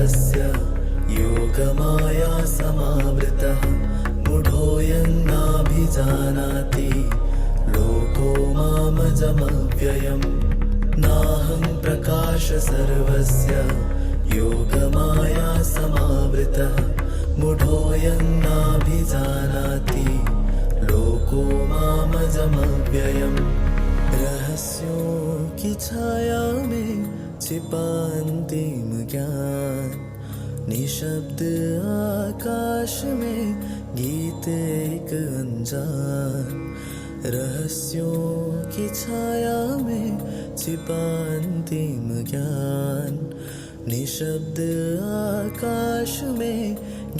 सर्वस्य योगमाया समावृतः मूढोऽयं नाभिजानाति लोको मामजमव्ययम् नाहं प्रकाश सर्वस्य योगमाया समावृतः मूढोऽयं नाभिजानाति लोको मामजमव्ययम् रहस्यों की छाया में छिपा अंतिम ज्ञान निशब्द आकाश में गीत एक अनजान रहस्यों की छाया में छिपा अंतिम ज्ञान निशब्द आकाश में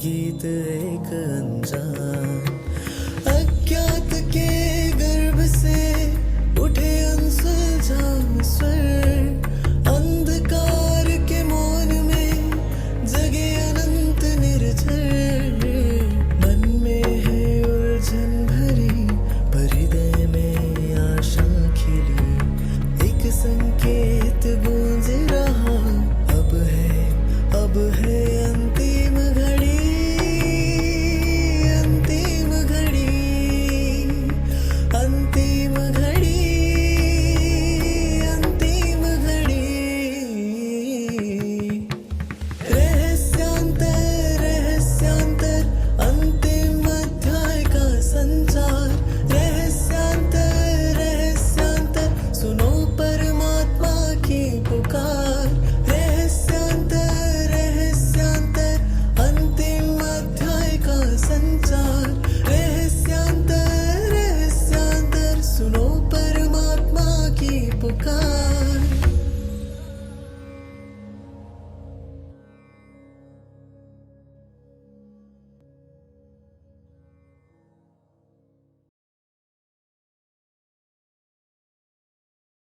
गीत एक अनजान अज्ञात के गर्भ से उठे अनसुलझा स्वर अंधकार के मौन में जगे अनंत निर्झर मन में है उलझन भरी पर हृदय में आशा खिली एक संकेत गूंज रहा अब है अंतिम घड़ी अंतिम घड़ी अंतिम घड़ी अंतिम घड़ी रहस्यांतर अंतिम अध्याय का संचार रहस्यांतर सुनो परमात्मा की पुकार रहस्यांतर अंतिम अध्याय का संचार रहस्यांतर सुनो परमात्मा की पुकार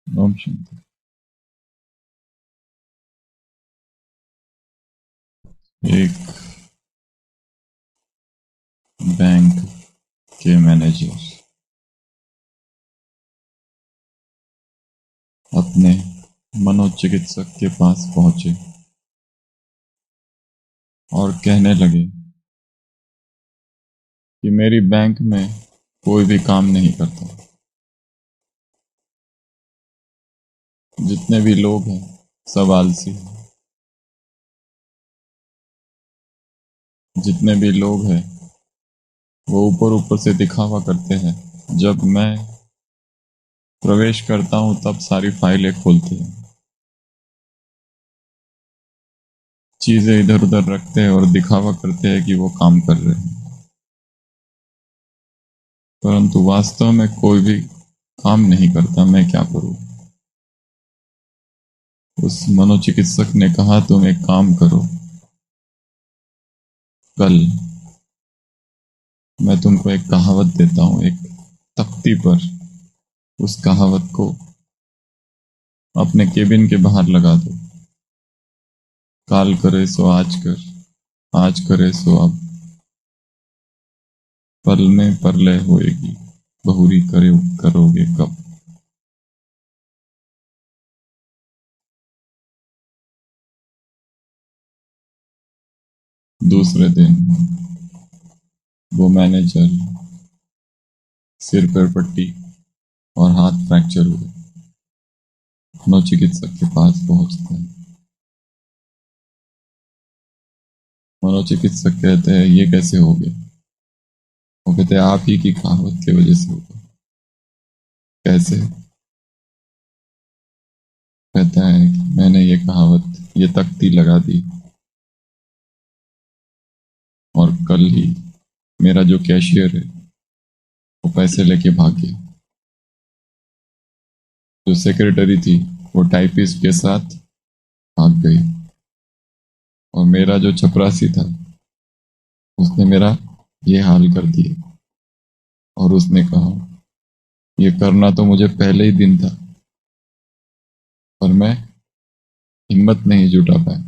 ओम शांति। एक बैंक के मैनेजर अपने मनोचिकित्सक के पास पहुंचे और कहने लगे कि मेरी बैंक में कोई भी काम नहीं करता। जितने भी लोग हैं सब आलसी हैं। जितने भी लोग हैं वो ऊपर ऊपर से दिखावा करते हैं। जब मैं प्रवेश करता हूं तब सारी फाइलें खोलते हैं, चीजें इधर उधर रखते हैं और दिखावा करते हैं कि वो काम कर रहे हैं, परंतु वास्तव में कोई भी काम नहीं करता। मैं क्या करूं? उस मनोचिकित्सक ने कहा तुम एक काम करो, कल मैं तुमको एक कहावत देता हूं, एक तख्ती पर उस कहावत को अपने केबिन के बाहर लगा दो। काल करे सो आज कर, आज करे सो अब, पल में परलय होएगी, बहुरी करोगे कब। दूसरे दिन वो मैनेजर सिर पर पट्टी और हाथ फ्रैक्चर हुए मनोचिकित्सक के पास पहुंचते हैं। मनोचिकित्सक कहते हैं ये कैसे हो गया? वो कहते हैं आप ही की कहावत की वजह से होगा। कैसे? कहता है कि मैंने ये कहावत, ये तख्ती लगा दी और कल ही मेरा जो कैशियर है वो पैसे लेके भाग गया। जो सेक्रेटरी थी वो टाइपिस्ट के साथ भाग गई और मेरा जो चपरासी था उसने मेरा ये हाल कर दिया। और उसने कहा ये करना तो मुझे पहले ही दिन था, पर मैं हिम्मत नहीं जुटा पाया।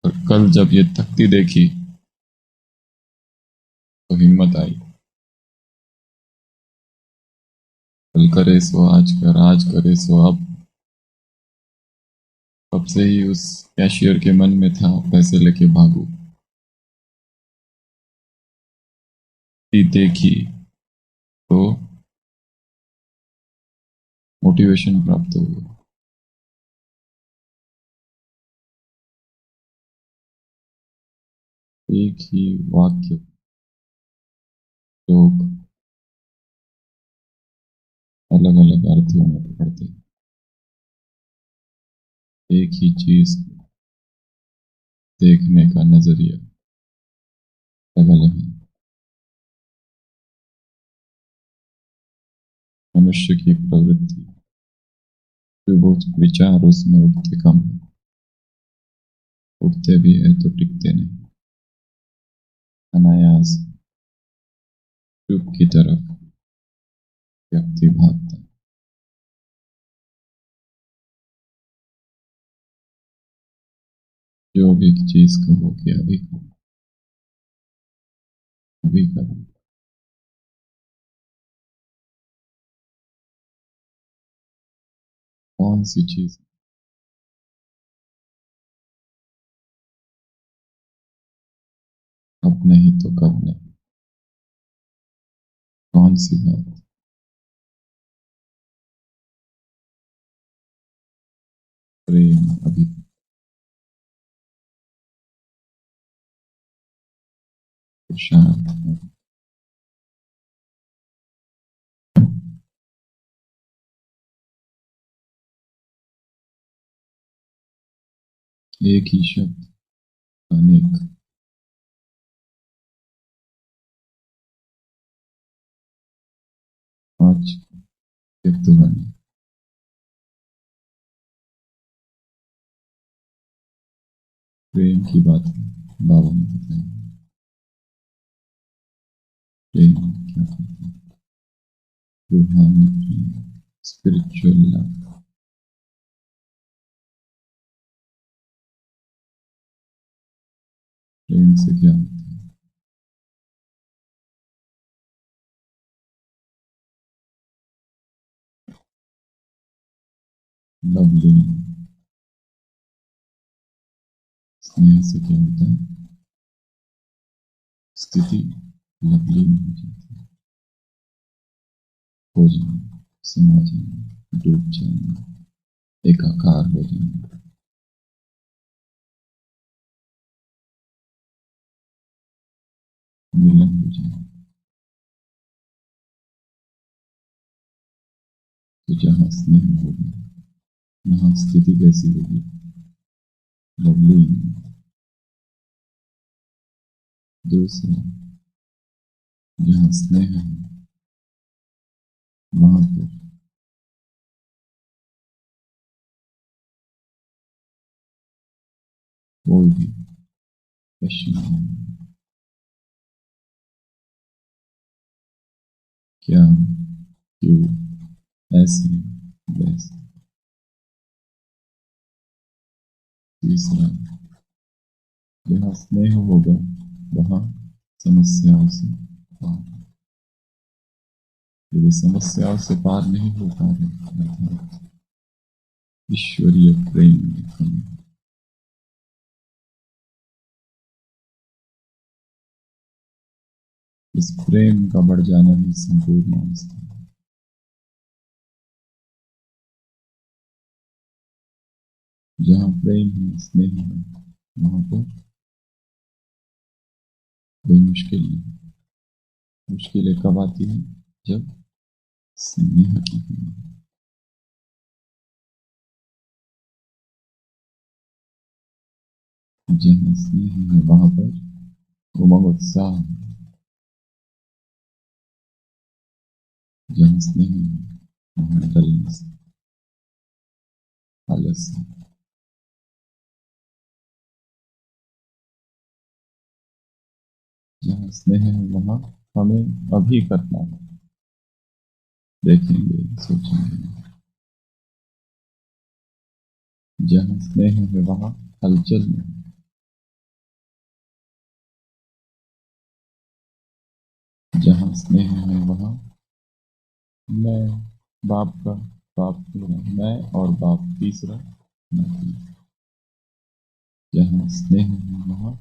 और कल जब ये तख्ती देखी तो हिम्मत आई। कल करे सो आज कर, आज करे सो अब, तब से ही उस कैशियर के मन में था पैसे लेके भागू। देखी तो मोटिवेशन प्राप्त हुआ। एक ही वाक्य लोग अलग अलग अर्थों में पकड़ते, एक ही चीज को देखने का नजरिया अलग अलग है। मनुष्य की प्रवृत्ति जो वो विचार उसमें उठते कम है, उठते भी है तो टिकते नहीं, अनायास चुप की तरफ व्यक्ति भागता है। जो भी चीज कहो कि अभी करो, अभी करो, कौन सी चीज, अब नहीं तो कब नहीं, कौन सी बात, प्रेम अभी, शांत, एक ही शब्द अनेक, पांच व्यक्त बने, प्रेम की बात बाबा ने बताई। प्रेम क्या करता है? रूहानी प्रेम, स्पिरिचुअल लव। प्रेम से क्या होता है? लवली। स्नेह से क्या होता है? स्थिति लवली हो जाती है, हो जाना, समा जाना, डूब जाना, एकाकार हो जाना। मिलन हो जाना। तो जहां स्नेह होगा वहां स्थिति कैसी होगी? लवली। दूसरा, जहां स्नेह है वहां पर कोई भी क्वेश्चन नहीं, क्या, क्यों, ऐसे, वैसे। तीसरा, जहाँ स्नेह होगा वहाँ समस्याओं से पार। यदि समस्याओं से पार नहीं हो पा रहे अर्थात ईश्वरीय प्रेम में कमी। इस प्रेम का बढ़ जाना ही संपूर्ण अवस्था है। जहाँ प्रेम है, स्नेह है, वहां पर कोई मुश्किल नहीं। मुश्किलें कब आती है? जब स्नेह की कमी। जहाँ स्नेह है वहां पर उमंग उत्साह है। जहाँ स्नेह है वहां डलनेस, आलस्य। जहाँ स्नेह है वहां हमें अभी करना है, देखेंगे, सोचेंगे। जहाँ स्नेह है वहां हलचल में। जहाँ स्नेह है वहां मैं, बाप का, बाप मेरा, मैं और बाप तीसरा नहीं। जहाँ स्नेह है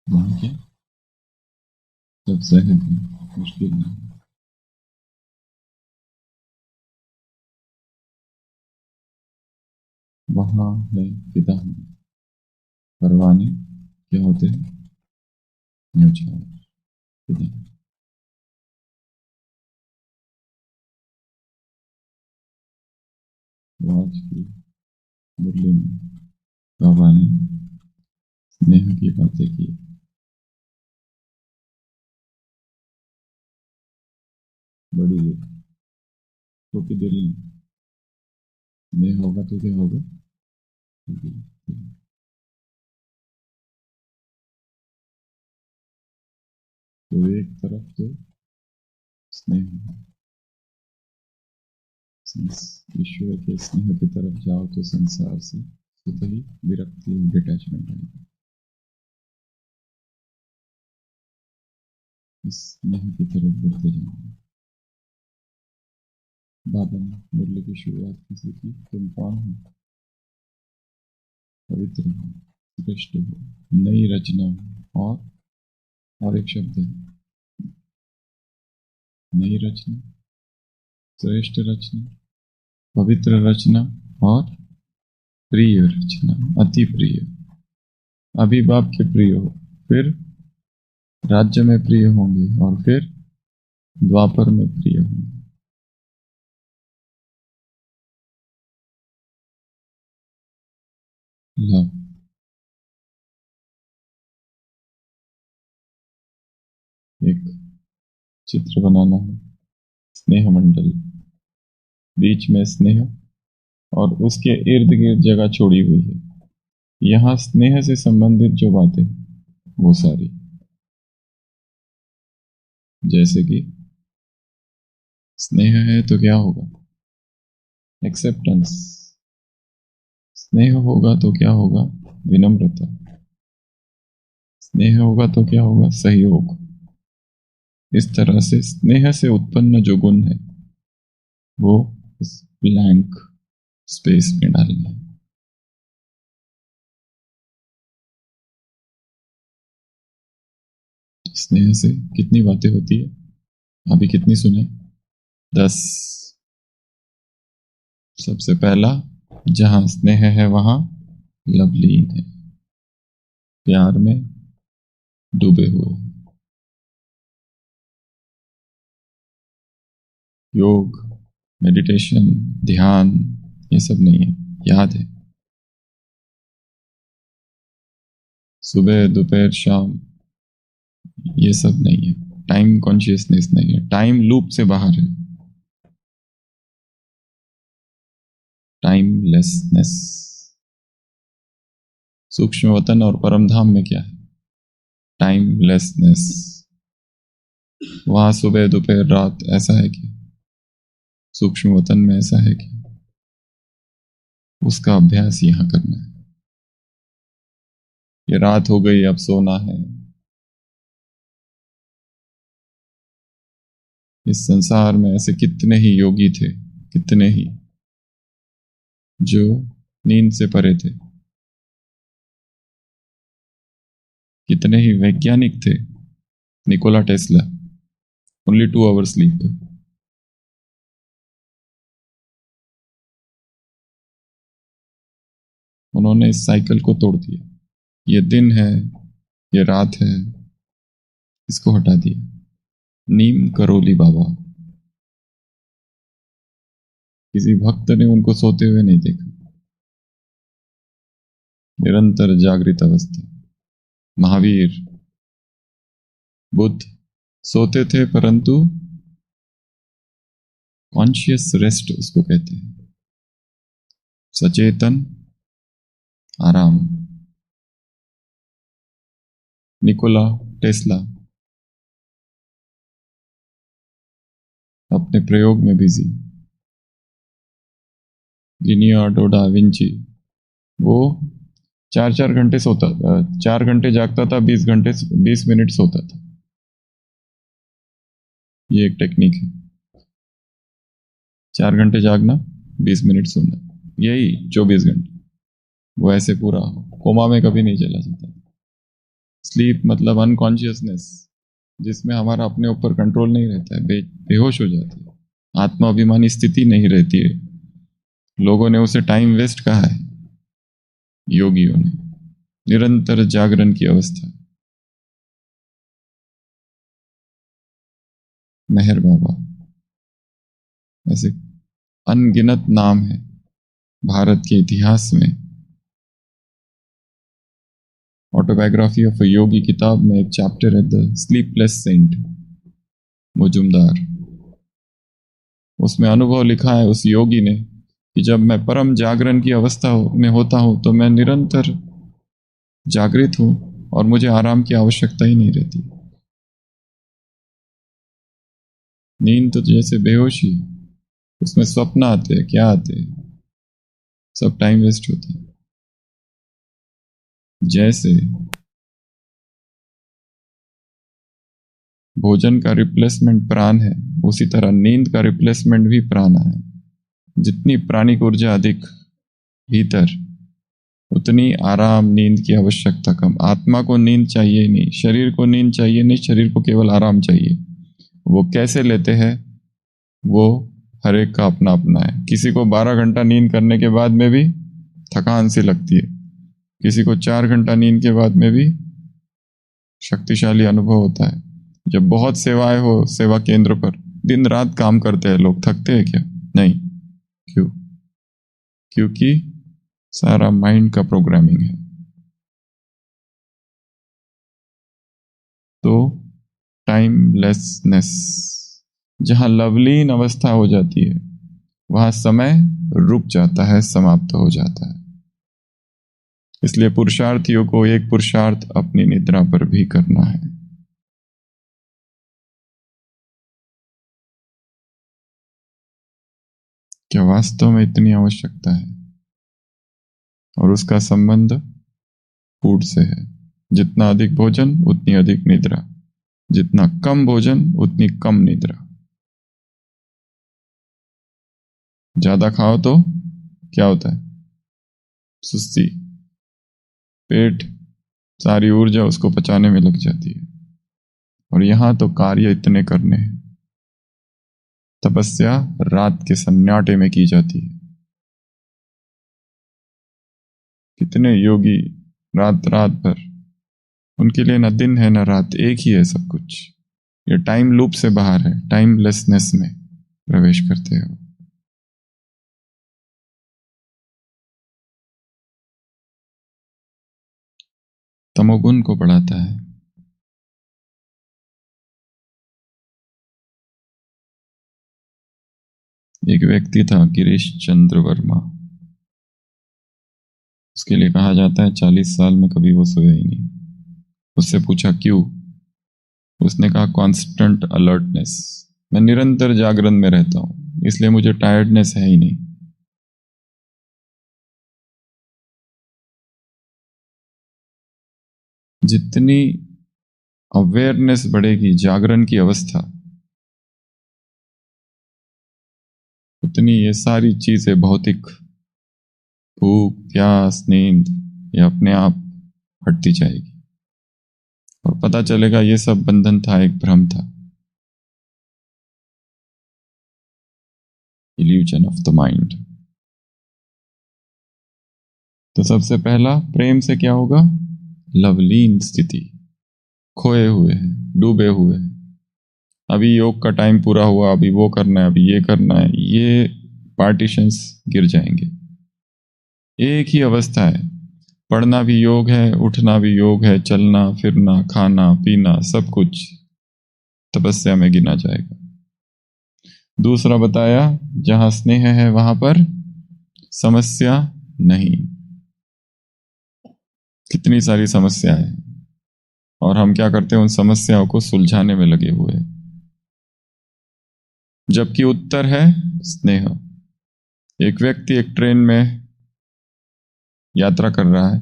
वहाँ क्या सब सहज है, मुश्किल नहीं। वहाँ है पिता में परवाने क्या होते हैं, न्योछावर पिता। तो आज की मुरली में बाबा ने स्नेह की बातें की। बड़ी देर छोटी देर नहीं, स्नेह होगा तो क्या होगा। तो एक तरफ तो स्नेह है, ईश्वर के स्नेह की तरफ जाओ तो संसार से स्वतः ही विरक्ति और डिटैचमेंट आएगी। इस स्नेह की तरफ बढ़ते जाओ। बाबा ने मुरली की शुरुआत किसी की, तुम कौन हो, पवित्र हो, श्रेष्ठ हो, नई रचना हो, और एक शब्द है नई रचना, श्रेष्ठ रचना, पवित्र रचना और प्रिय रचना, अति प्रिय। अभी बाप के प्रिय हो, फिर राज्य में प्रिय होंगे और फिर द्वापर में प्रिय होंगे। लव, एक चित्र बनाना है, स्नेह मंडल, बीच में स्नेह और उसके इर्द गिर्द जगह छोड़ी हुई है। यहां स्नेह से संबंधित जो बातें वो सारी, जैसे कि स्नेह है तो क्या होगा, एक्सेप्टेंस। स्नेह होगा तो क्या होगा, विनम्रता। स्नेह होगा तो क्या होगा, सहयोग। इस तरह से स्नेह से उत्पन्न जो गुण है वो इस ब्लैंक स्पेस में डालना है। स्नेह से कितनी बातें होती है, अभी कितनी सुने, 10। सबसे पहला, जहां स्नेह है वहां लवलीन है, प्यार में डूबे हुए। योग, मेडिटेशन, ध्यान, ये सब नहीं है, याद है। सुबह दोपहर शाम ये सब नहीं है, टाइम कॉन्शियसनेस नहीं है, टाइम लूप से बाहर है, टाइमलेसनेस। सूक्ष्म वतन और परम धाम में क्या है, टाइमलेसनेस। वहां सुबह दोपहर रात ऐसा है क्या, सूक्ष्म वतन में ऐसा है क्या, उसका अभ्यास यहां करना है। ये रात हो गई अब सोना है। इस संसार में ऐसे कितने ही योगी थे, कितने ही जो नींद से परे थे, कितने ही वैज्ञानिक थे। Nikola Tesla, only 2 hours sleep. उन्होंने इस साइकिल को तोड़ दिया। ये दिन है, ये रात है, इसको हटा दिया। नीम करोली बाबा, किसी भक्त ने उनको सोते हुए नहीं देखा, निरंतर जागृत अवस्था। महावीर, बुद्ध सोते थे परंतु कॉन्शियस रेस्ट उसको कहते हैं, सचेतन आराम। निकोला टेस्ला अपने प्रयोग में बिजी। लियोनार्डो डा विंची, वो 4-4 घंटे सोता था, 4 घंटे जागता था, 20 मिनट सोता था। ये एक टेक्निक है, 4 घंटे जागना, 20 मिनट सोना, यही 24 घंटे, वो ऐसे पूरा हो, कोमा में कभी नहीं चला जाता। स्लीप मतलब अनकॉन्शियसनेस, जिसमें हमारा अपने ऊपर कंट्रोल नहीं रहता है, बेहोश हो जाती है, आत्माभिमानी स्थिति नहीं रहती है। लोगों ने उसे टाइम वेस्ट कहा है, योगियों ने। निरंतर जागरण की अवस्था। मेहर बाबा, ऐसे अनगिनत नाम है भारत के इतिहास में। ऑटोबायोग्राफी ऑफ अ योगी किताब में एक चैप्टर है द स्लीपलेस सेंट, मुजुमदार। उसमें अनुभव लिखा है उस योगी ने कि जब मैं परम जागरण की अवस्था में होता हूं तो मैं निरंतर जागृत हूं और मुझे आराम की आवश्यकता ही नहीं रहती। नींद तो जैसे बेहोशी, उसमें स्वप्न आते हैं, क्या आते हैं, सब टाइम वेस्ट होता है। जैसे भोजन का रिप्लेसमेंट प्राण है, उसी तरह नींद का रिप्लेसमेंट भी प्राण है। जितनी प्राणिक ऊर्जा अधिक भीतर, उतनी आराम नींद की आवश्यकता कम। आत्मा को नींद चाहिए नहीं, शरीर को नींद चाहिए नहीं, शरीर को केवल आराम चाहिए। वो कैसे लेते हैं वो हर एक का अपना अपना है। किसी को 12 घंटा नींद करने के बाद में भी थकान सी लगती है, किसी को 4 घंटा नींद के बाद में भी शक्तिशाली अनुभव होता है। जब बहुत सेवाएं हो सेवा केंद्र पर, दिन रात काम करते हैं लोग, थकते हैं क्या? नहीं। क्यों? क्योंकि सारा माइंड का प्रोग्रामिंग है। तो टाइमलेसनेस, जहां लवलीन अवस्था हो जाती है वहां समय रुक जाता है, समाप्त हो जाता है। इसलिए पुरुषार्थियों को एक पुरुषार्थ अपनी निद्रा पर भी करना है। क्या वास्तव में इतनी आवश्यकता है? और उसका संबंध फूड से है। जितना अधिक भोजन उतनी अधिक निद्रा, जितना कम भोजन उतनी कम निद्रा। ज्यादा खाओ तो क्या होता है? सुस्ती, पेट, सारी ऊर्जा उसको पचाने में लग जाती है। और यहां तो कार्य इतने करने हैं। तपस्या रात के सन्नाटे में की जाती है। कितने योगी रात रात भर, उनके लिए न दिन है न रात, एक ही है सब कुछ। ये टाइम लूप से बाहर है, टाइमलेसनेस में प्रवेश करते हो। तमोगुण को बढ़ाता है। एक व्यक्ति था गिरीश चंद्र वर्मा, उसके लिए कहा जाता है 40 साल में कभी वो सोया ही नहीं। उससे पूछा क्यों? उसने कहा कांस्टेंट अलर्टनेस, मैं निरंतर जागरण में रहता हूं, इसलिए मुझे टायर्डनेस है ही नहीं। जितनी अवेयरनेस बढ़ेगी जागरण की अवस्था, उतनी ये सारी चीजें भौतिक, भूख, प्यास, नींद, ये अपने आप हटती जाएगी और पता चलेगा ये सब बंधन था, एक भ्रम था, इल्यूजन ऑफ द माइंड। तो सबसे पहला प्रेम से क्या होगा? लवलीन स्थिति, खोए हुए हैं, डूबे हुए हैं। अभी योग का टाइम पूरा हुआ, अभी वो करना है, अभी ये करना है, ये पार्टीशंस गिर जाएंगे। एक ही अवस्था है, पढ़ना भी योग है, उठना भी योग है, चलना फिरना खाना पीना सब कुछ तपस्या में गिना जाएगा। दूसरा बताया, जहां स्नेह है वहां पर समस्या नहीं। कितनी सारी समस्या है और हम क्या करते हैं, उन समस्याओं को सुलझाने में लगे हुए हैं, जबकि उत्तर है स्नेह। एक व्यक्ति एक ट्रेन में यात्रा कर रहा है,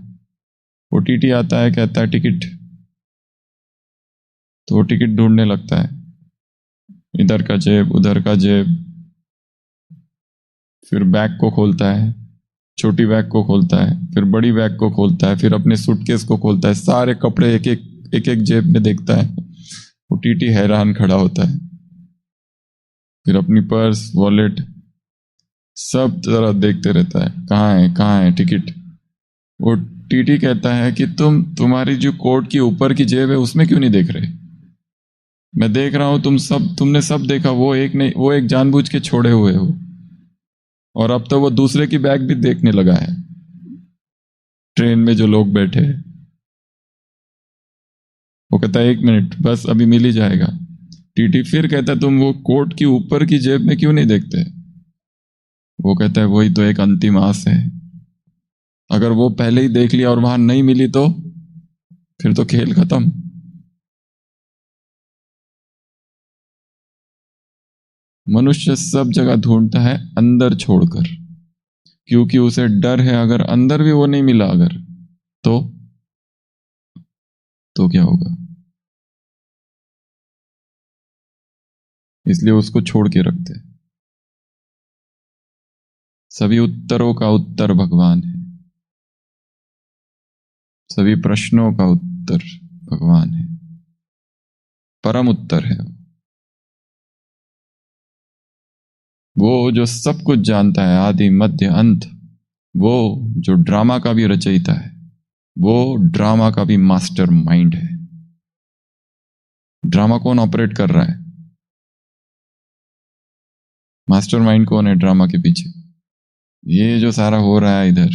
वो टीटी आता है, कहता है टिकट, तो वो टिकट ढूंढने लगता है, इधर का जेब उधर का जेब, फिर बैग को खोलता है, छोटी बैग को खोलता है, फिर बड़ी बैग को खोलता है, फिर अपने सूटकेस को खोलता है, सारे कपड़े एक एक जेब में देखता है। वो टीटी हैरान खड़ा होता है। फिर अपनी पर्स, वॉलेट सब तरह देखते रहता है, कहाँ है टिकट। वो टीटी कहता है कि तुम्हारी जो कोट की ऊपर की जेब है उसमें क्यों नहीं देख रहे? मैं देख रहा हूं, तुमने सब देखा, वो एक नहीं, वो एक जानबूझ के छोड़े हुए हो। और अब तो वो दूसरे की बैग भी देखने लगा है, ट्रेन में जो लोग बैठे हैं। वो कहता है 1 मिनट बस, अभी मिल ही जाएगा। टीटी फिर कहता है तुम वो कोट की ऊपर की जेब में क्यों नहीं देखते? वो कहता है वही तो एक अंतिम आस है, अगर वो पहले ही देख लिया और वहां नहीं मिली तो फिर तो खेल खत्म। मनुष्य सब जगह ढूंढता है अंदर छोड़कर, क्योंकि उसे डर है अगर अंदर भी वो नहीं मिला अगर तो क्या होगा, इसलिए उसको छोड़ के रखते हैं। सभी उत्तरों का उत्तर भगवान है, सभी प्रश्नों का उत्तर भगवान है, परम उत्तर है वो जो सब कुछ जानता है, आदि मध्य अंत। वो जो ड्रामा का भी रचयिता है, वो ड्रामा का भी मास्टर माइंड है। ड्रामा कौन ऑपरेट कर रहा है? मास्टर माइंड कौन है ड्रामा के पीछे? ये जो सारा हो रहा है इधर,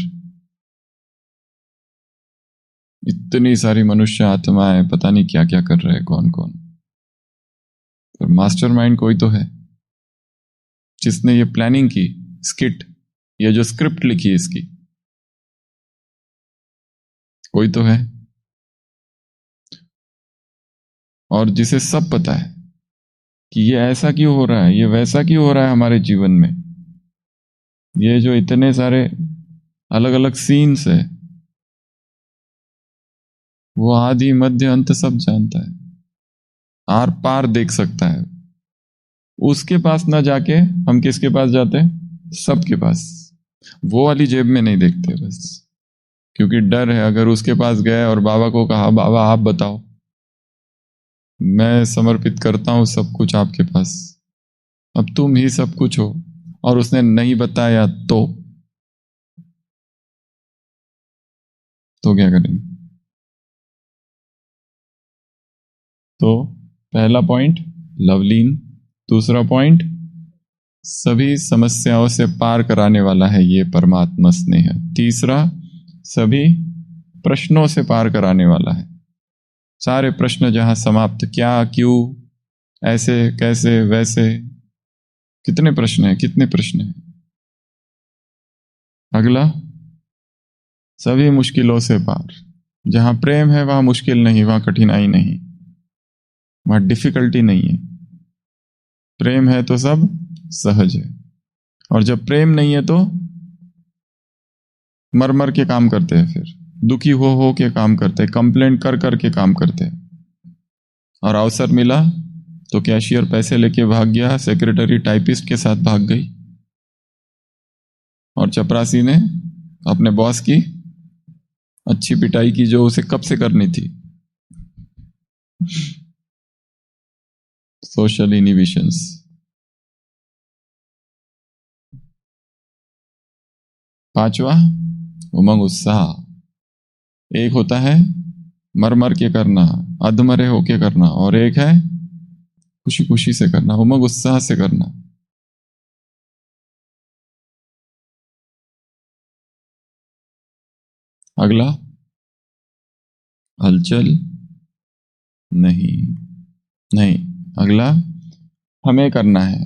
इतनी सारी मनुष्य आत्माएं पता नहीं क्या क्या कर रहे हैं, कौन कौन, पर मास्टर माइंड कोई तो है जिसने ये प्लानिंग की, स्किट, ये जो स्क्रिप्ट लिखी है इसकी, कोई तो है। और जिसे सब पता है कि ये ऐसा क्यों हो रहा है, ये वैसा क्यों हो रहा है हमारे जीवन में, ये जो इतने सारे अलग अलग सीन्स है, वो आदि मध्य अंत सब जानता है, आर पार देख सकता है। उसके पास ना जाके हम किसके पास जाते हैं? सबके पास। वो वाली जेब में नहीं देखते बस, क्योंकि डर है अगर उसके पास गए और बाबा को कहा बाबा आप बताओ, मैं समर्पित करता हूं सब कुछ आपके पास, अब तुम ही सब कुछ हो, और उसने नहीं बताया तो क्या करेंगे? तो पहला पॉइंट लवलीन, दूसरा पॉइंट सभी समस्याओं से पार कराने वाला है ये परमात्मा स्नेह, तीसरा सभी प्रश्नों से पार कराने वाला है। सारे प्रश्न जहां समाप्त, क्या, क्यों, ऐसे, कैसे, वैसे, कितने प्रश्न हैं। अगला सभी मुश्किलों से पार, जहां प्रेम है वहां मुश्किल नहीं, वहां कठिनाई नहीं, वहां डिफिकल्टी नहीं है। प्रेम है तो सब सहज है, और जब प्रेम नहीं है तो मर मर के काम करते हैं, फिर दुखी हो के काम करते हैं, कंप्लेंट कर कर के काम करते हैं। और अवसर मिला तो कैशियर पैसे लेके भाग गया, सेक्रेटरी टाइपिस्ट के साथ भाग गई, और चपरासी ने अपने बॉस की अच्छी पिटाई की जो उसे कब से करनी थी। Social inhibitions. पांचवा उमंग उत्साह। एक होता है मर मर के करना, अधमरे होके करना, और एक है खुशी खुशी से करना, उमंग उत्साह से करना। अगला हलचल नहीं, अगला हमें करना है,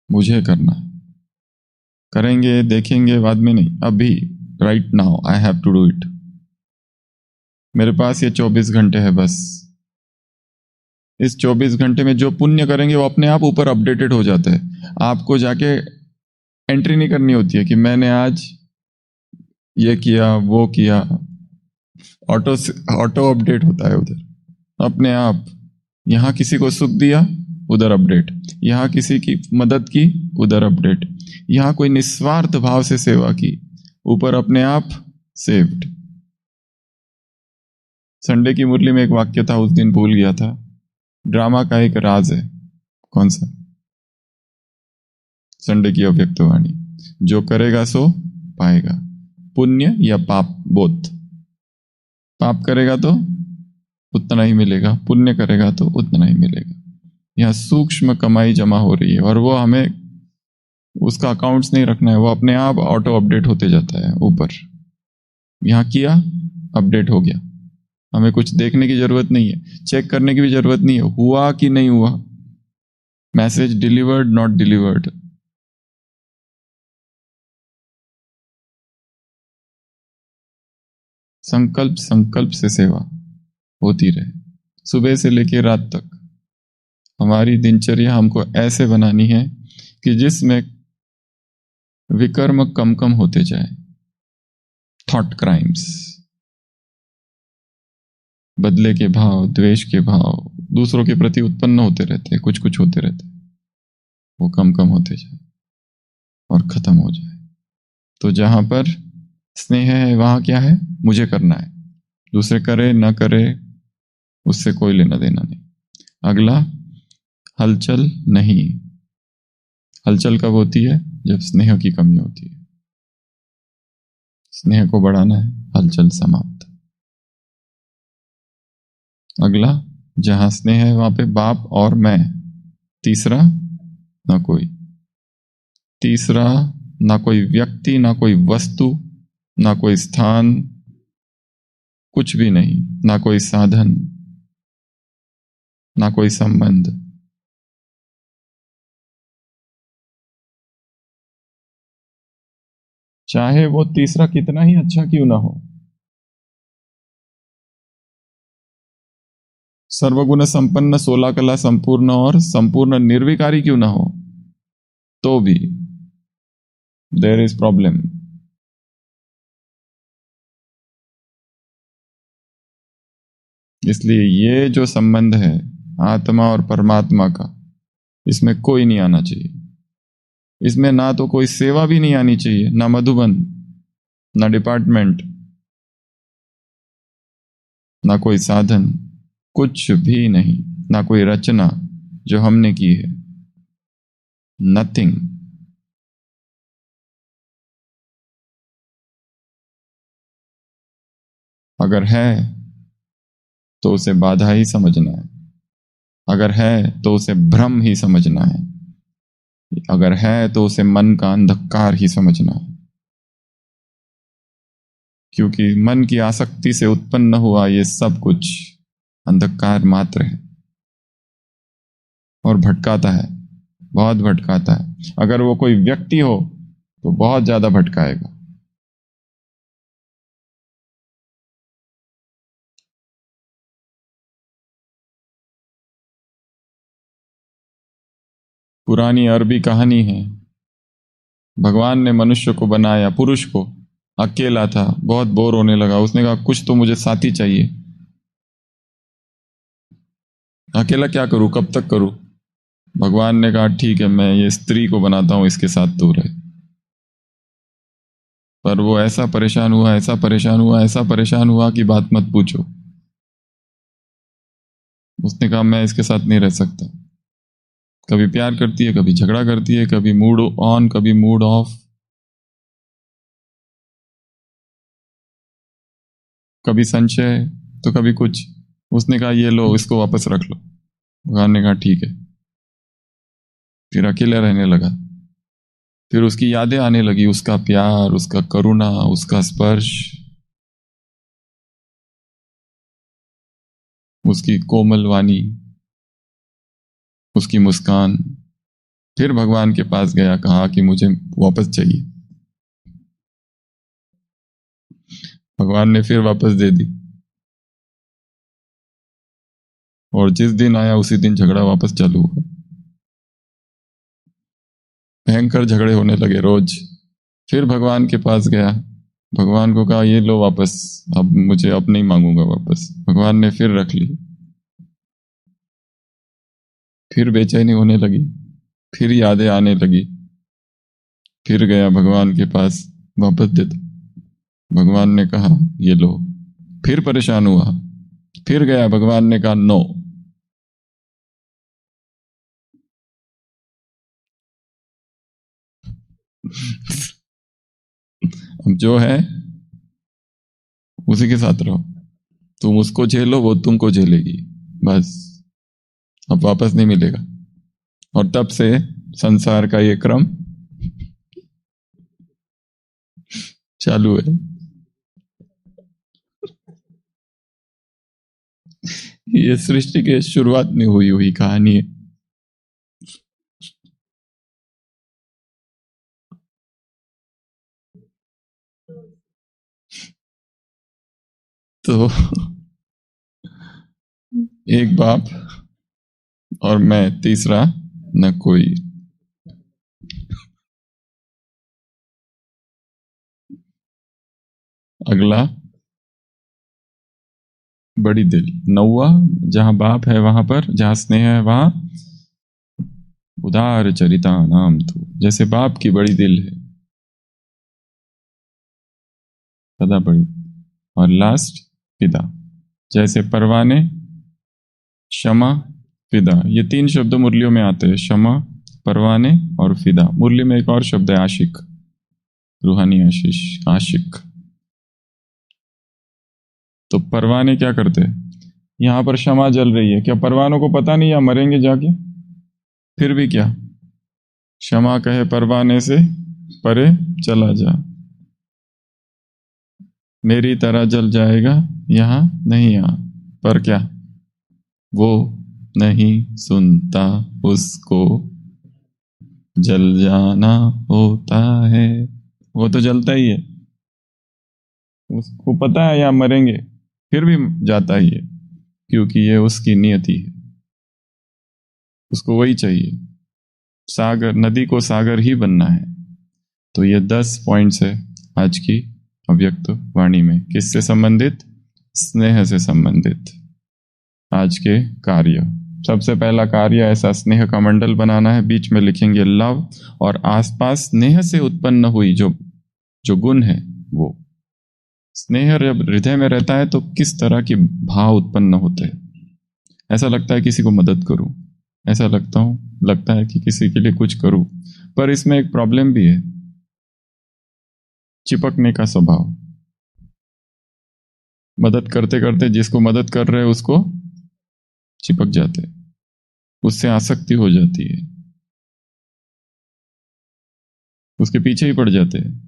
मुझे करना है, करेंगे देखेंगे बाद में नहीं, अभी, right now I have to do it. मेरे पास ये 24 घंटे है बस, इस 24 घंटे में जो पुण्य करेंगे वो अपने आप ऊपर अपडेटेड हो जाते हैं। आपको जाके एंट्री नहीं करनी होती है कि मैंने आज ये किया वो किया, ऑटो अपडेट होता है उधर अपने आप। यहां किसी को सुख दिया उधर अपडेट, यहाँ किसी की मदद की, उधर अपडेट, यहाँ कोई निस्वार्थ भाव से सेवा की, ऊपर अपने आप सेव्ड। संडे की मुरली में एक वाक्य था, उस दिन भूल गया था। ड्रामा का एक राज है, कौन सा? संडे की अव्यक्त वाणी, जो करेगा सो पाएगा, पुण्य या पाप बोथ। पाप करेगा तो उतना ही मिलेगा, पुण्य करेगा तो उतना ही मिलेगा। यहाँ सूक्ष्म कमाई जमा हो रही है और वो हमें उसका अकाउंट्स नहीं रखना है, वो अपने आप ऑटो अपडेट होते जाता है ऊपर। यहाँ किया, अपडेट हो गया, हमें कुछ देखने की जरूरत नहीं है, चेक करने की भी जरूरत नहीं है, हुआ कि नहीं हुआ, मैसेज डिलीवर्ड नॉट डिलीवर्ड। संकल्प संकल्प से सेवा होती रहे, सुबह से लेकर रात तक। हमारी दिनचर्या हमको ऐसे बनानी है कि जिसमें विकर्म कम कम होते जाए, थॉट क्राइम्स, बदले के भाव, द्वेष के भाव दूसरों के प्रति उत्पन्न होते रहते, कुछ कुछ होते रहते, वो कम कम होते जाए और खत्म हो जाए। तो जहां पर स्नेह है वहां क्या है, मुझे करना है, दूसरे करे ना करे उससे कोई लेना देना नहीं। अगला, हलचल नहीं। हलचल कब होती है? जब स्नेह की कमी होती है। स्नेह को बढ़ाना है, हलचल समाप्त। अगला, जहां स्नेह है वहां पे बाप और मैं। तीसरा, ना कोई। तीसरा, ना कोई व्यक्ति, ना कोई वस्तु, ना कोई स्थान, कुछ भी नहीं, ना कोई साधन, ना कोई संबंध। चाहे वो तीसरा कितना ही अच्छा क्यों ना हो, सर्वगुण संपन्न, 16 कला संपूर्ण और संपूर्ण निर्विकारी क्यों ना हो, तो भी देयर इज प्रॉब्लम। इसलिए ये जो संबंध है आत्मा और परमात्मा का, इसमें कोई नहीं आना चाहिए। इसमें ना तो कोई सेवा भी नहीं आनी चाहिए, ना मधुबन, ना डिपार्टमेंट, ना कोई साधन, कुछ भी नहीं, ना कोई रचना जो हमने की है, नथिंग। अगर है तो उसे बाधा ही समझना है, अगर है तो उसे भ्रम ही समझना है, अगर है तो उसे मन का अंधकार ही समझना है। क्योंकि मन की आसक्ति से उत्पन्न हुआ ये सब कुछ अंधकार मात्र है और भटकाता है, बहुत भटकाता है। अगर वो कोई व्यक्ति हो तो बहुत ज्यादा भटकाएगा। पुरानी अरबी कहानी है, भगवान ने मनुष्य को बनाया, पुरुष को, अकेला था, बहुत बोर होने लगा, उसने कहा कुछ तो मुझे साथी चाहिए, अकेला क्या करूं, कब तक करूं। भगवान ने कहा ठीक है, मैं ये स्त्री को बनाता हूं, इसके साथ तू रहे। पर वो ऐसा परेशान हुआ, ऐसा परेशान हुआ, ऐसा परेशान हुआ कि बात मत पूछो। उसने कहा मैं इसके साथ नहीं रह सकता। कभी प्यार करती है, कभी झगड़ा करती है, कभी मूड ऑन, कभी मूड ऑफ, कभी संशय तो कभी कुछ। उसने कहा ये लो, इसको वापस रख लो। भगवान ने कहा ठीक है। फिर अकेला रहने लगा, फिर उसकी यादें आने लगी, उसका प्यार, उसका करुणा, उसका स्पर्श, उसकी कोमल वाणी, उसकी मुस्कान। फिर भगवान के पास गया, कहा कि मुझे वापस चाहिए। भगवान ने फिर वापस दे दी, और जिस दिन आया उसी दिन झगड़ा वापस चालू हुआ। भयंकर झगड़े होने लगे रोज। फिर भगवान के पास गया, भगवान को कहा ये लो वापस, अब मुझे अब नहीं मांगूंगा वापस। भगवान ने फिर रख ली। फिर बेचैनी होने लगी, फिर यादें आने लगी, फिर गया भगवान के पास, वापस दे दो। भगवान ने कहा ये लो। फिर परेशान हुआ, फिर गया, भगवान ने कहा नो। अब जो है उसी के साथ रहो, तुम उसको झेलो, वो तुमको झेलेगी, बस। अब वापस नहीं मिलेगा। और तब से संसार का ये क्रम चालू है। ये सृष्टि के शुरुआत में हुई हुई कहानी है। तो एक बाप और मैं तीसरा न कोई। अगला बड़ी दिल। नौवा, जहां बाप है वहां पर, जहां स्नेह है वहां उदार चरिता नाम तो। जैसे बाप की बड़ी दिल है, सदा बड़ी। और लास्ट फिदा। जैसे परवाने, क्षमा, फिदा। ये तीन शब्द मुरलियों में आते हैं, क्षमा, परवाने और फिदा। मुरली में एक और शब्द है आशिक, रूहानी आशीष, आशिक। तो परवाने क्या करते हैं? यहां पर क्षमा जल रही है, क्या परवानों को पता नहीं या मरेंगे जाके? फिर भी क्या, क्षमा कहे परवाने से परे चला जा, मेरी तरह जल जाएगा यहां नहीं आ। पर क्या, वो नहीं सुनता, उसको जल जाना होता है। वो तो जलता ही है, उसको पता है यहाँ मरेंगे, फिर भी जाता ही है, क्योंकि ये उसकी नियति है, उसको वही चाहिए। सागर, नदी को सागर ही बनना है। तो ये 10 पॉइंट्स है आज की अव्यक्त वाणी में। किससे संबंधित? स्नेह से संबंधित। आज के कार्य, सबसे पहला कार्य ऐसा स्नेह का मंडल बनाना है, बीच में लिखेंगे लव, और आसपास स्नेह से उत्पन्न हुई जो गुण है वो। स्नेह जब हृदय में रहता है तो किस तरह के भाव उत्पन्न होते हैं? ऐसा लगता है किसी को मदद करूं, ऐसा लगता है कि किसी के लिए कुछ करूं। पर इसमें एक प्रॉब्लम भी है, चिपकने का स्वभाव। मदद करते करते जिसको मदद कर रहे हैं उसको चिपक जाते, उससे आसक्ति हो जाती है, उसके पीछे ही पड़ जाते हैं।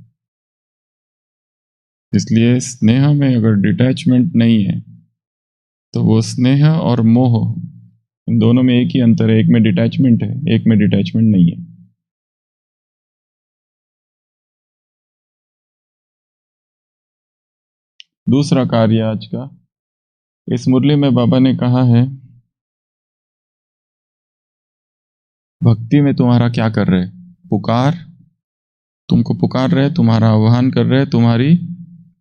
इसलिए स्नेह में अगर डिटैचमेंट नहीं है तो वो स्नेह और मोह, इन दोनों में एक ही अंतर है, एक में डिटैचमेंट है, एक में डिटैचमेंट नहीं है। दूसरा कार्य आज का, इस मुरली में बाबा ने कहा है, भक्ति में तुम्हारा क्या कर रहे? पुकार, तुमको पुकार रहे, तुम्हारा आह्वान कर रहे, तुम्हारी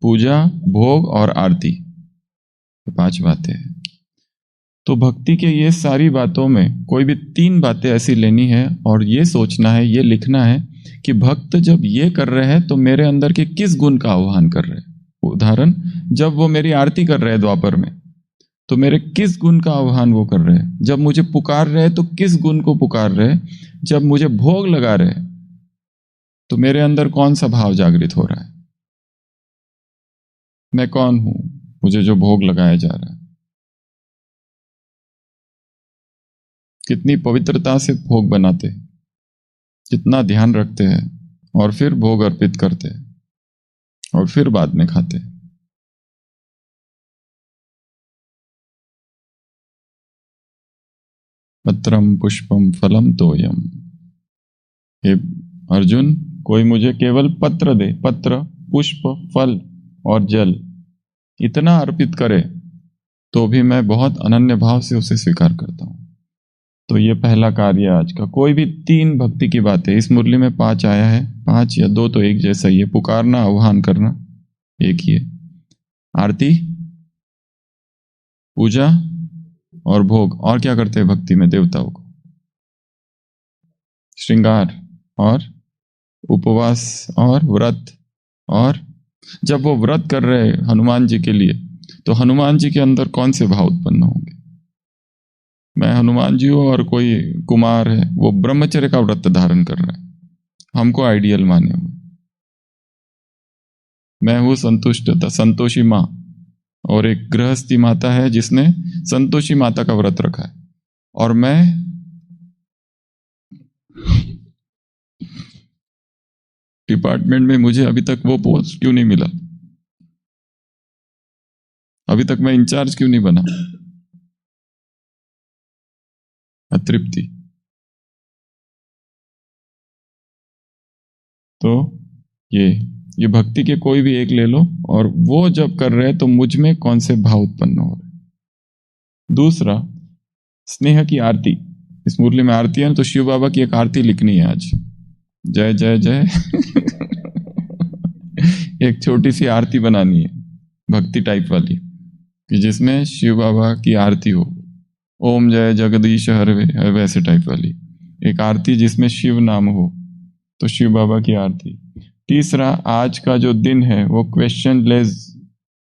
पूजा, भोग और आरती, ये 5 बातें हैं। तो भक्ति के ये सारी बातों में कोई भी 3 बातें ऐसी लेनी है और ये सोचना है, ये लिखना है कि भक्त जब ये कर रहे हैं तो मेरे अंदर के किस गुण का आह्वान कर रहे हैं। उदाहरण, जब वो मेरी आरती कर रहे हैं द्वापर में, तो मेरे किस गुण का आह्वान वो कर रहे हैं। जब मुझे पुकार रहे हैं तो किस गुण को पुकार रहे हैं। जब मुझे भोग लगा रहे हैं तो मेरे अंदर कौन सा भाव जागृत हो रहा है, मैं कौन हूं, मुझे जो भोग लगाया जा रहा है। कितनी पवित्रता से भोग बनाते हैं, कितना ध्यान रखते हैं, और फिर भोग अर्पित करते हैं, और फिर बाद में खाते हैं। पत्रम पुष्पम फलम तोयम। हे अर्जुन, कोई मुझे केवल पत्र दे, पत्र, पुष्प, फल और जल, इतना अर्पित करे तो भी मैं बहुत अनन्य भाव से उसे स्वीकार करता हूं। तो ये पहला कार्य आज का। कोई भी 3 भक्ति की बात है, इस मुरली में 5 आया है, 5 या 2 तो एक जैसा ही है। पुकारना, आह्वान करना एक ही है, आरती, पूजा और भोग। और क्या करते हैं भक्ति में? देवताओं को श्रृंगार और उपवास और व्रत। और जब वो व्रत कर रहे हैं हनुमान जी के लिए, तो हनुमान जी के अंदर कौन से भाव उत्पन्न होंगे? मैं हनुमान जी हूं और कोई कुमार है, वो ब्रह्मचर्य का व्रत धारण कर रहा है, हमको आइडियल माने हुए। मैं हूं संतुष्टता, संतोषी माँ, और एक गृहस्थी माता है जिसने संतोषी माता का व्रत रखा है, और मैं डिपार्टमेंट में मुझे अभी तक वो पोस्ट क्यों नहीं मिला, अभी तक मैं इंचार्ज क्यों नहीं बना? अतृप्ति। तो ये भक्ति के कोई भी एक ले लो, और वो जब कर रहे हैं तो मुझ में कौन से भाव उत्पन्न हो रहे। दूसरा, स्नेह की आरती। इस मुरली में आरती है ना, तो शिव बाबा की एक आरती लिखनी है आज। जय जय जय एक छोटी सी आरती बनानी है भक्ति टाइप वाली, कि जिसमें शिव बाबा की आरती हो, ओम जय जगदीश हरवे वैसे टाइप वाली एक आरती जिसमें शिव नाम हो, तो शिव बाबा की आरती। तीसरा, आज का जो दिन है वो क्वेश्चन लेस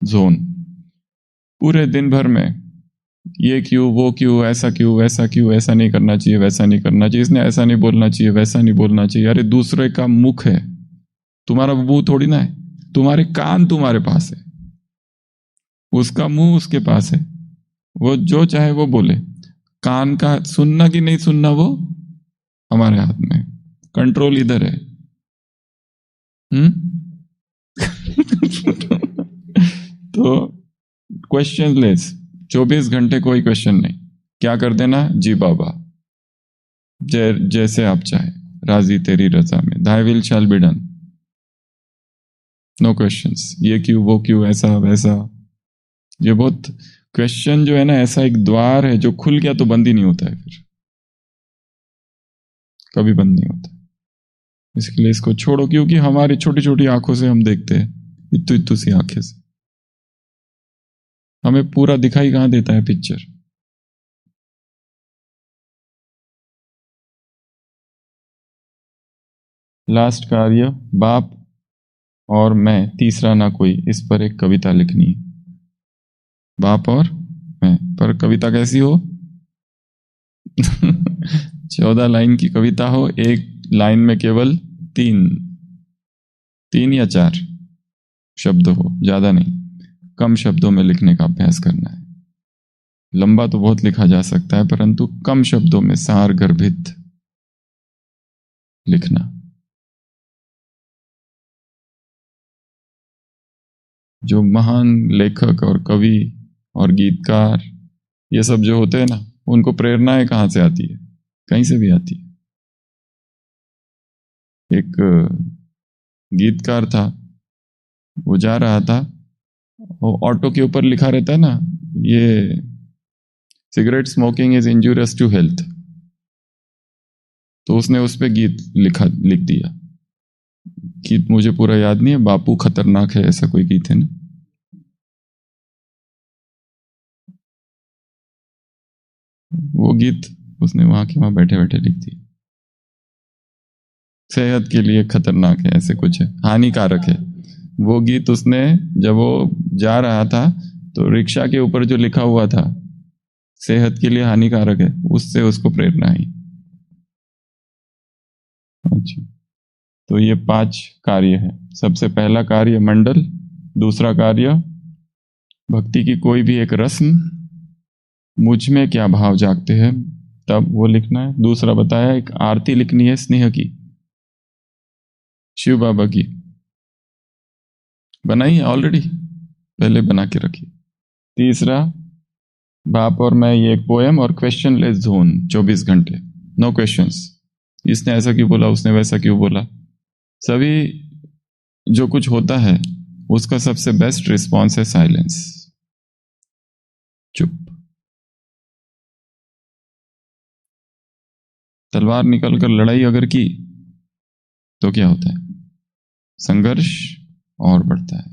जोन। पूरे दिन भर में ये क्यों, वो क्यों, ऐसा क्यों, वैसा क्यों, ऐसा नहीं करना चाहिए, वैसा नहीं करना चाहिए, इसने ऐसा नहीं बोलना चाहिए, वैसा नहीं बोलना चाहिए। अरे दूसरे का मुख है, तुम्हारा मुंह थोड़ी ना है। तुम्हारे कान तुम्हारे पास है, उसका मुंह उसके पास है, वो जो चाहे वो बोले। कान का सुनना कि नहीं सुनना वो हमारे हाथ में, कंट्रोल इधर है। तो क्वेश्चन लेस, 24 घंटे कोई क्वेश्चन नहीं, क्या कर देना, जी बाबा जैसे आप चाहे, राजी तेरी रजा में, thy will shall be done, no questions, ये क्यों, वो क्यों, ऐसा वैसा। ये बहुत क्वेश्चन जो है ना, ऐसा एक द्वार है जो खुल गया तो बंद ही नहीं होता है, फिर कभी बंद नहीं होता। इसके लिए इसको छोड़ो, क्योंकि हमारी छोटी छोटी आंखों से हम देखते हैं, इत्तू इत्तू सी आंखें से हमें पूरा दिखाई कहां देता है पिक्चर। लास्ट कार्य, बाप और मैं, तीसरा ना कोई, इस पर एक कविता लिखनी है। बाप और मैं पर कविता कैसी हो 14 लाइन की कविता हो, एक लाइन में केवल 3 या 4 शब्द हो, ज्यादा नहीं, कम शब्दों में लिखने का अभ्यास करना है। लंबा तो बहुत लिखा जा सकता है, परंतु कम शब्दों में सार गर्भित लिखना। जो महान लेखक और कवि और गीतकार ये सब जो होते हैं ना, उनको प्रेरणाएं कहां से आती है? कहीं से भी आती है। एक गीतकार था, वो जा रहा था, वो ऑटो के ऊपर लिखा रहता है ना, ये cigarette smoking is injurious to health, तो उसने उस पर गीत लिख दिया। गीत मुझे पूरा याद नहीं है, बापू खतरनाक है ऐसा कोई गीत है ना। वो गीत उसने वहां बैठे बैठे लिख दिया। सेहत के लिए खतरनाक है ऐसे कुछ है, हानिकारक है। वो गीत उसने जब वो जा रहा था तो रिक्शा के ऊपर जो लिखा हुआ था सेहत के लिए हानिकारक है, उससे उसको प्रेरणा आई। अच्छा, तो ये 5 कार्य है। सबसे पहला कार्य मंडल, दूसरा कार्य भक्ति की कोई भी एक रस्म, मुझ में क्या भाव जागते हैं तब वो लिखना है। दूसरा बताया एक आरती लिखनी है स्नेह की, शिव बाबा की, बनाई है ऑलरेडी, पहले बना के रखी। तीसरा बाप और मैं, ये एक पोएम, और क्वेश्चन लेस जोन 24 घंटे, नो क्वेश्चंस, इसने ऐसा क्यों बोला, उसने वैसा क्यों बोला। सभी जो कुछ होता है उसका सबसे बेस्ट रिस्पॉन्स है साइलेंस, चुप। तलवार निकल कर लड़ाई अगर की तो क्या होता है, संघर्ष और बढ़ता है।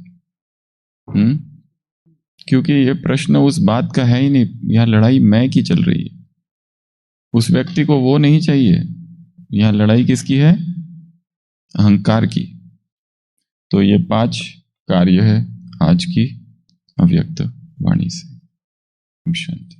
क्योंकि ये प्रश्न उस बात का है ही नहीं, यहां लड़ाई मैं की चल रही है। उस व्यक्ति को वो नहीं चाहिए, यह लड़ाई किसकी है? अहंकार की। तो ये 5 कार्य है आज की अव्यक्त वाणी से। ओम शांति।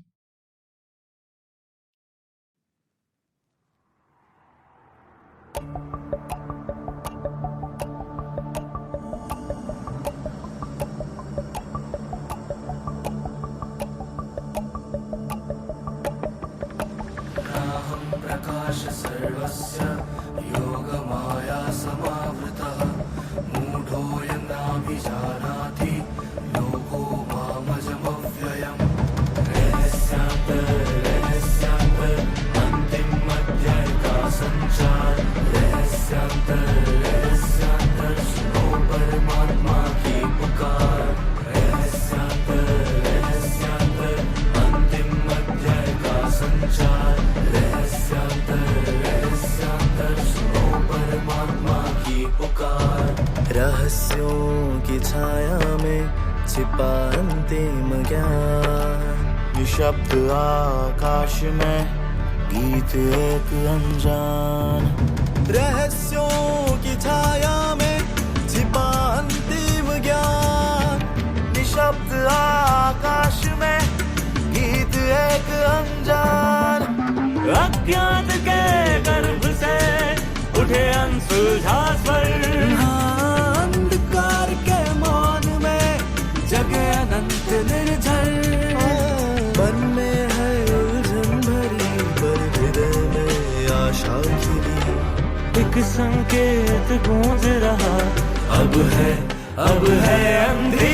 नाहं प्रकाश सर्वस्य योगमाया समावृतः मूढोऽयं नाभिजानाति लोको मामजमव्ययम् रहस्यान्तर अन्तिमध्यायिका संचार रहस्यांतर सुनो परमात्मा की पुकार रहस्यांतर अंतिम अध्याय का संचार रहस्यांतर सुनो परमात्मा की पुकार। रहस्यों की छाया में छिपा अंतिम ज्ञान निशब्द आकाश में गीत एक अनजान। रहस्यों की छाया में छिपा अंतिम ज्ञान निशब्द आकाश में गीत एक अनजान। अज्ञात के गर्भ से उठे अनसुलझा स्वर अंधकार के मौन में जगे अनंत निर्झर। मन में है उलझन भरी पर हृदय में आशा खिली एक संकेत गूंज रहा अब है अंधेरा।